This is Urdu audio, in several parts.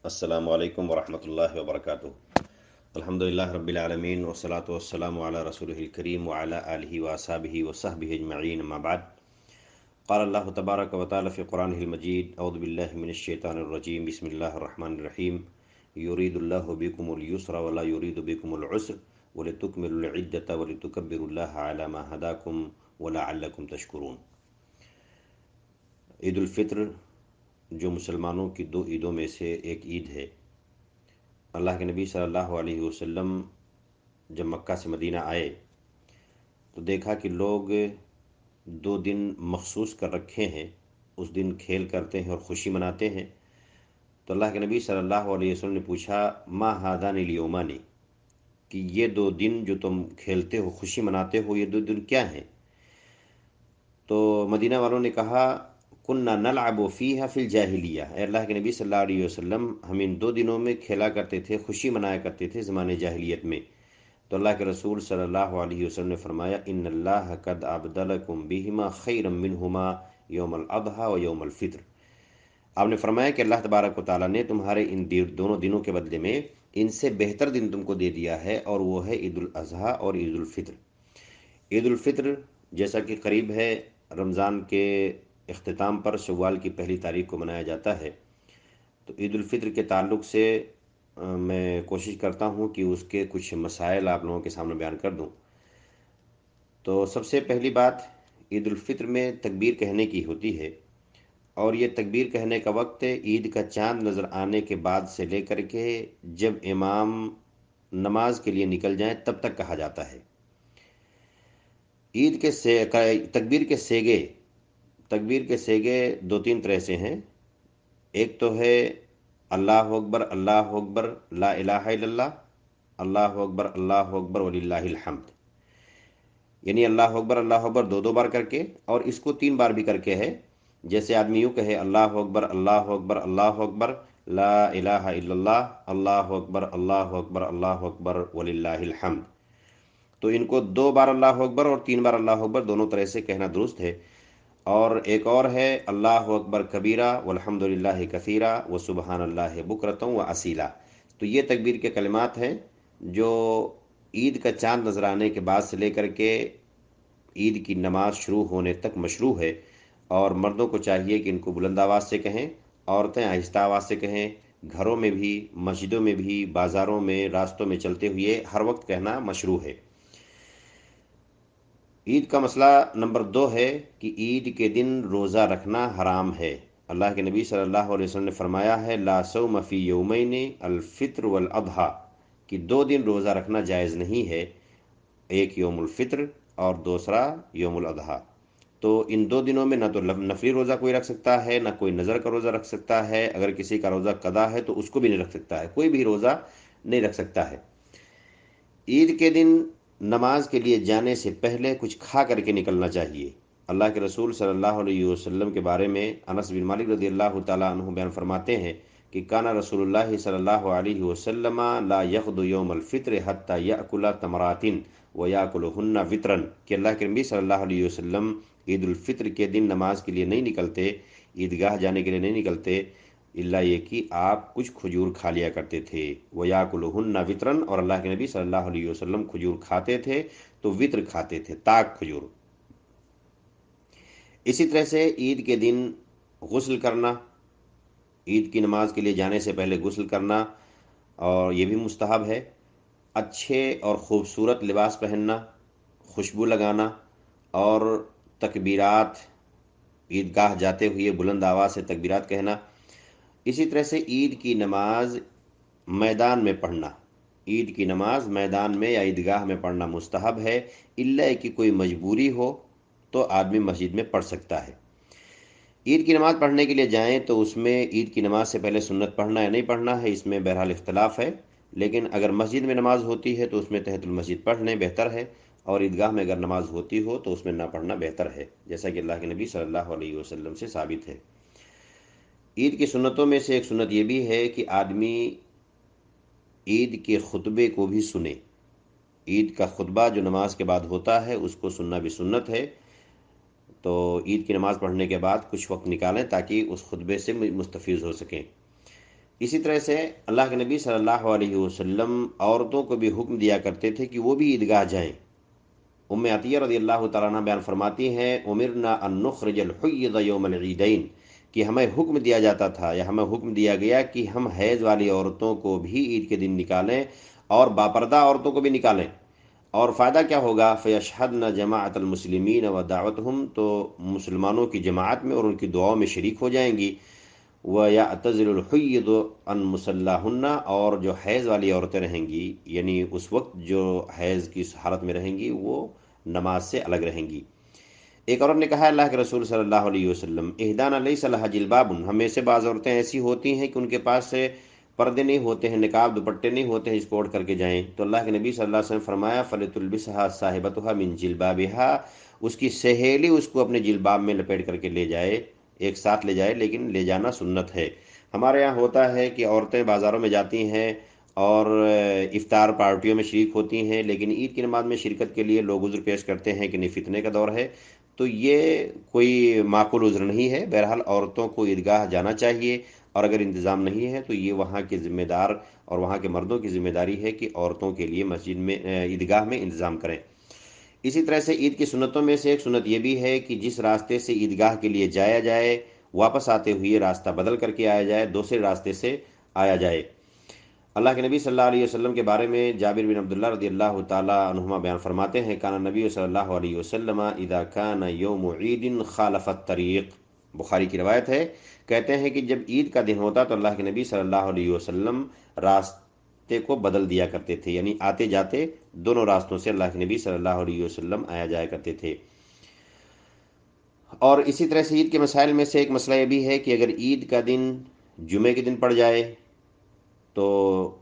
السلام علیکم ورحمۃ اللہ وبرکاتہ۔ الحمدللہ رب العالمین والصلاة والسلام علی رسولہ الکریم وعلی آلہ واصحابہ وصحبہ اجمعین، اما بعد۔ قال اللہ تبارک و تعالی فی قرآنہ المجید: اعوذ باللہ من الشیطان الرجیم، بسم اللہ الرحمن الرحیم۔ یرید اللہ بکم الیسر ولا یرید بکم العسر ولتکملوا العدۃ ولتکبروا اللہ علی ما ہداکم ولعلکم تشکرون۔ عید الفطر جو مسلمانوں کی دو عیدوں میں سے ایک عید ہے۔ اللہ کے نبی صلی اللہ علیہ وسلم جب مکہ سے مدینہ آئے تو دیکھا کہ لوگ 2 دن مخصوص کر رکھے ہیں، اس دن کھیل کرتے ہیں اور خوشی مناتے ہیں۔ تو اللہ کے نبی صلی اللہ علیہ وسلم نے پوچھا: ما ہادان الیومان، کہ یہ 2 دن جو تم کھیلتے ہو، خوشی مناتے ہو، یہ 2 دن کیا ہیں؟ تو مدینہ والوں نے کہا: کننا نلعب فیہا فی الجاہلیہ، اے اللہ کے نبی صلی اللہ علیہ وسلم، ہم ان 2 دنوں میں کھیلا کرتے تھے، خوشی منایا کرتے تھے زمانے جاہلیت میں۔ تو اللہ کے رسول صلی اللہ علیہ وسلم نے فرمایا: ان اللہ قد ابدلکم بہما خیرا منہما یوم الاضحیٰ و یوم الفطر۔ آپ نے فرمایا کہ اللہ تبارک و تعالیٰ نے تمہارے ان دونوں دنوں کے بدلے میں ان سے بہتر دن تم کو دے دیا ہے، اور وہ ہے عید الاضحیٰ اور عید الفطر۔ عید الفطر جیسا کہ قریب ہے، رمضان کے اختتام پر شوال کی پہلی تاریخ کو منایا جاتا ہے۔ تو عید الفطر کے تعلق سے میں کوشش کرتا ہوں کہ اس کے کچھ مسائل آپ لوگوں کے سامنے بیان کر دوں۔ تو سب سے پہلی بات، عید الفطر میں تکبیر کہنے کی ہوتی ہے، اور یہ تکبیر کہنے کا وقت عید کا چاند نظر آنے کے بعد سے لے کر کے جب امام نماز کے لیے نکل جائیں تب تک کہا جاتا ہے۔ عید کے تکبیر کے سیگے 2-3 طرح سے ہیں۔ ایک تو ہے اللہ اکبر اللہ اکبر لا الہ الا اللہ، اللہ اکبر وللہ الحمد، یعنی اللہ اکبر 2 بار کر کے، اور اس کو 3 بار بھی کر کے ہے۔ جیسے آدمی یوں کہے: اللہ اکبر اللہ اکبر لا الہ الا اللہ، اللہ اکبر وللہ الحمد۔ تو ان کو 2 بار اللہ اکبر اور 3 بار اللہ اکبر دونوں طرح سے کہنا درست ہے۔ اور ایک اور ہے اللہ اکبر کبیرہ والحمد للہ کثیرہ وسبحان اللہ بکرۃ واصیلا۔ تو یہ تکبیر کے کلمات ہیں جو عید کا چاند نظر آنے کے بعد سے لے کر کے عید کی نماز شروع ہونے تک مشروع ہے، اور مردوں کو چاہیے کہ ان کو بلند آواز سے کہیں، عورتیں آہستہ آواز سے کہیں۔ گھروں میں بھی، مسجدوں میں بھی، بازاروں میں، راستوں میں چلتے ہوئے ہر وقت کہنا مشروع ہے۔ عید کا مسئلہ نمبر 2 ہے کہ عید کے دن روزہ رکھنا حرام ہے۔ اللہ کے نبی صلی اللہ علیہ وسلم نے فرمایا ہے: لا صوم فی یومین الفطر والاضحیٰ، کہ 2 دن روزہ رکھنا جائز نہیں ہے، ایک یوم الفطر اور دوسرا یوم الاضحیٰ۔ تو ان 2 دنوں میں نہ تو نفلی روزہ کوئی رکھ سکتا ہے، نہ کوئی نظر کا روزہ رکھ سکتا ہے۔ اگر کسی کا روزہ قضا ہے تو اس کو بھی نہیں رکھ سکتا ہے، کوئی بھی روزہ نہیں رکھ سکتا ہے۔ عید کے دن نماز کے لیے جانے سے پہلے کچھ کھا کر کے نکلنا چاہیے۔ اللہ کے رسول صلی اللہ علیہ وسلم کے بارے میں انس بن مالک رضی اللہ تعالیٰ عنہ بیان فرماتے ہیں کہ کانا رسول اللہ صلی اللہ علیہ وسلم لا یغدو یوم الفطر حتی یأکل تمرات ویاکلہن وطرا، کہ اللہ کے نبی صلی اللہ علیہ وسلم عید الفطر کے دن نماز کے لیے نہیں نکلتے، عیدگاہ جانے کے لیے نہیں نکلتے، اللہ یہ کہ آپ کچھ کھجور کھا لیا کرتے تھے۔ وَيَأْكُلُهُنَّ وِطْرًا، اور اللہ کے نبی صلی اللہ علیہ وسلم کھجور کھاتے تھے تو وطر کھاتے تھے، تاک کھجور۔ اسی طرح سے عید کے دن غسل کرنا، عید کی نماز کے لیے جانے سے پہلے غسل کرنا، اور یہ بھی مستحب ہے۔ اچھے اور خوبصورت لباس پہننا، خوشبو لگانا، اور تکبیرات، عیدگاہ جاتے ہوئے بلند آواز سے تکبیرات کہنا۔ اسی طرح سے عید کی نماز میدان میں پڑھنا، عید کی نماز میدان میں یا عیدگاہ میں پڑھنا مستحب ہے، الا کہ کوئی مجبوری ہو تو آدمی مسجد میں پڑھ سکتا ہے۔ عید کی نماز پڑھنے کے لیے جائیں تو اس میں عید کی نماز سے پہلے سنت پڑھنا یا نہیں پڑھنا ہے، اس میں بہرحال اختلاف ہے، لیکن اگر مسجد میں نماز ہوتی ہے تو اس میں تحیۃ المسجد پڑھ لیں، بہتر ہے، اور عیدگاہ میں اگر نماز ہوتی ہو تو اس میں نہ پڑھنا بہتر ہے، جیسا کہ اللہ کے نبی صلی اللہ علیہ وسلم سے ثابت ہے۔ عید کی سنتوں میں سے ایک سنت یہ بھی ہے کہ آدمی عید کے خطبے کو بھی سنے۔ عید کا خطبہ جو نماز کے بعد ہوتا ہے اس کو سننا بھی سنت ہے۔ تو عید کی نماز پڑھنے کے بعد کچھ وقت نکالیں تاکہ اس خطبے سے مستفیض ہو سکیں۔ اسی طرح سے اللہ کے نبی صلی اللہ علیہ وسلم عورتوں کو بھی حکم دیا کرتے تھے کہ وہ بھی عیدگاہ جائیں۔ ام عطیہ رضی اللہ تعالیٰ عنہ بیان فرماتی ہیں امرنا ان نخرج الحید یوم العیدین، کہ ہمیں حکم دیا جاتا تھا یا ہمیں حکم دیا گیا کہ ہم حیض والی عورتوں کو بھی عید کے دن نکالیں اور باپردہ عورتوں کو بھی نکالیں۔ اور فائدہ کیا ہوگا؟ فیشہدن جماعت المسلمین و دعوتہم، تو مسلمانوں کی جماعت میں اور ان کی دعاؤں میں شریک ہو جائیں گی۔ وَيَعْتَزِلُ الْحُيِّضُ عَنْ مُصَلَّاهُنَّ، اور جو حیض والی عورتیں رہیں گی، یعنی اس وقت جو حیض کی حالت میں رہیں گی وہ نماز سے الگ رہیں گی۔ ایک عورت نے کہا اللہ کے رسول صلی اللہ علیہ وسلم اہدانا لیس لہا جلباب، ہمیں سے بعض عورتیں ایسی ہوتی ہیں کہ ان کے پاس سے پردے نہیں ہوتے ہیں، نقاب دوپٹے نہیں ہوتے ہیں، اس کو اوڑھ کر کے جائیں۔ تو اللہ کے نبی صلی اللہ علیہ وسلم فرمایا فَلْتُلْبِسْهَا صَاحِبَتُهَا مِنْ جِلْبَابِهَا، اس کی سہیلی اس کو اپنے جلباب میں لپیٹ کر کے لے جائے، ایک ساتھ لے جائے، لیکن لے جانا سنت ہے۔ ہمارے یہاں ہوتا ہے کہ عورتیں بازاروں میں جاتی ہیں اور افطار پارٹیوں میں شریک ہوتی ہیں، لیکن عید کی نماز میں شرکت کے لیے لوگ عذر پیش کرتے ہیں کہ نہیں فتنے کا دور ہے، تو یہ کوئی معقول عذر نہیں ہے۔ بہرحال عورتوں کو عیدگاہ جانا چاہیے، اور اگر انتظام نہیں ہے تو یہ وہاں کے ذمہ دار اور وہاں کے مردوں کی ذمہ داری ہے کہ عورتوں کے لیے مسجد میں عیدگاہ میں انتظام کریں۔ اسی طرح سے عید کی سنتوں میں سے ایک سنت یہ بھی ہے کہ جس راستے سے عیدگاہ کے لیے جایا جائے واپس آتے ہوئے راستہ بدل کر کے آیا جائے، دوسرے راستے سے آیا جائے۔ اللہ کے نبی صلی اللہ علیہ وسلم کے بارے میں جابر بن عبداللہ رضی اللہ تعالیٰ عنہما بیان فرماتے ہیں کان نبی صلی اللہ علیہ وسلم اذا کان یوم عید خالف الطریق، بخاری کی روایت ہے، کہتے ہیں کہ جب عید کا دن ہوتا تو اللہ کے نبی صلی اللہ علیہ وسلم راستے کو بدل دیا کرتے تھے، یعنی آتے جاتے دونوں راستوں سے اللہ کے نبی صلی اللہ علیہ وسلم آیا جایا کرتے تھے۔ اور اسی طرح سے عید کے مسائل میں سے ایک مسئلہ یہ بھی ہے کہ اگر عید کا دن جمعے کے دن پڑ جائے تو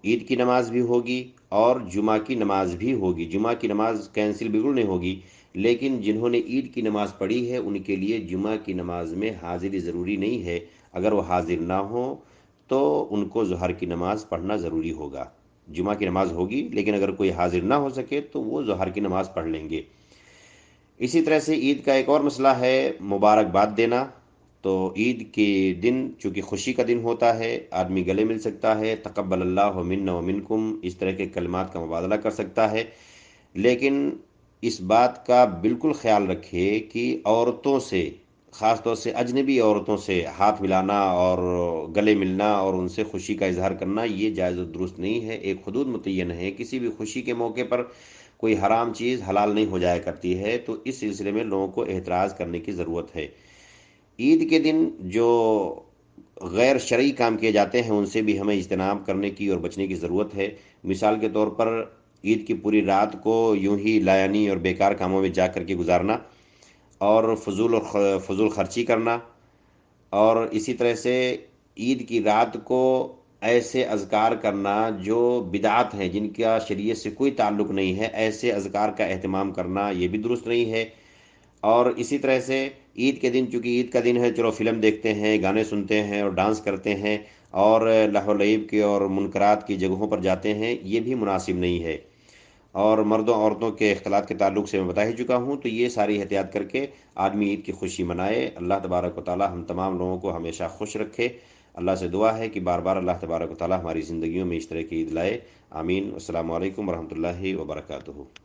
عید کی نماز بھی ہوگی اور جمعہ کی نماز بھی ہوگی، جمعہ کی نماز کینسل بالکل نہیں ہوگی، لیکن جنہوں نے عید کی نماز پڑھی ہے ان کے لیے جمعہ کی نماز میں حاضری ضروری نہیں ہے، اگر وہ حاضر نہ ہوں تو ان کو ظہر کی نماز پڑھنا ضروری ہوگا۔ جمعہ کی نماز ہوگی لیکن اگر کوئی حاضر نہ ہو سکے تو وہ ظہر کی نماز پڑھ لیں گے۔ اسی طرح سے عید کا ایک اور مسئلہ ہے مبارکباد دینا۔ تو عید کے دن چونکہ خوشی کا دن ہوتا ہے، آدمی گلے مل سکتا ہے، تقبل اللہ منا ومنکم، اس طرح کے کلمات کا مبادلہ کر سکتا ہے، لیکن اس بات کا بالکل خیال رکھے کہ عورتوں سے، خاص طور سے اجنبی عورتوں سے ہاتھ ملانا اور گلے ملنا اور ان سے خوشی کا اظہار کرنا یہ جائز و درست نہیں ہے۔ ایک حدود متعین ہے، کسی بھی خوشی کے موقع پر کوئی حرام چیز حلال نہیں ہو جایا کرتی ہے، تو اس سلسلے میں لوگوں کو احتراز کرنے کی ضرورت ہے۔ عید کے دن جو غیر شرعی کام کیے جاتے ہیں ان سے بھی ہمیں اجتناب کرنے کی اور بچنے کی ضرورت ہے۔ مثال کے طور پر عید کی پوری رات کو یوں ہی لایانی اور بیکار کاموں میں جا کر کے گزارنا، اور فضول خرچی کرنا، اور اسی طرح سے عید کی رات کو ایسے اذکار کرنا جو بدعات ہیں، جن کا شریعت سے کوئی تعلق نہیں ہے، ایسے اذکار کا اہتمام کرنا یہ بھی درست نہیں ہے۔ اور اسی طرح سے عید کے دن چونکہ عید کا دن ہے، چلو فلم دیکھتے ہیں، گانے سنتے ہیں اور ڈانس کرتے ہیں اور لہو و لعب کے اور منکرات کی جگہوں پر جاتے ہیں، یہ بھی مناسب نہیں ہے۔ اور مردوں عورتوں کے اختلاط کے تعلق سے میں بتا ہی چکا ہوں، تو یہ ساری احتیاط کر کے آدمی عید کی خوشی منائے۔ اللہ تبارک و تعالی ہم تمام لوگوں کو ہمیشہ خوش رکھے۔ اللہ سے دعا ہے کہ بار بار اللہ تبارک و تعالی ہماری زندگیوں میں اس طرح کی عید لائے۔ آمین۔ السلام علیکم ورحمۃ اللہ وبرکاتہ۔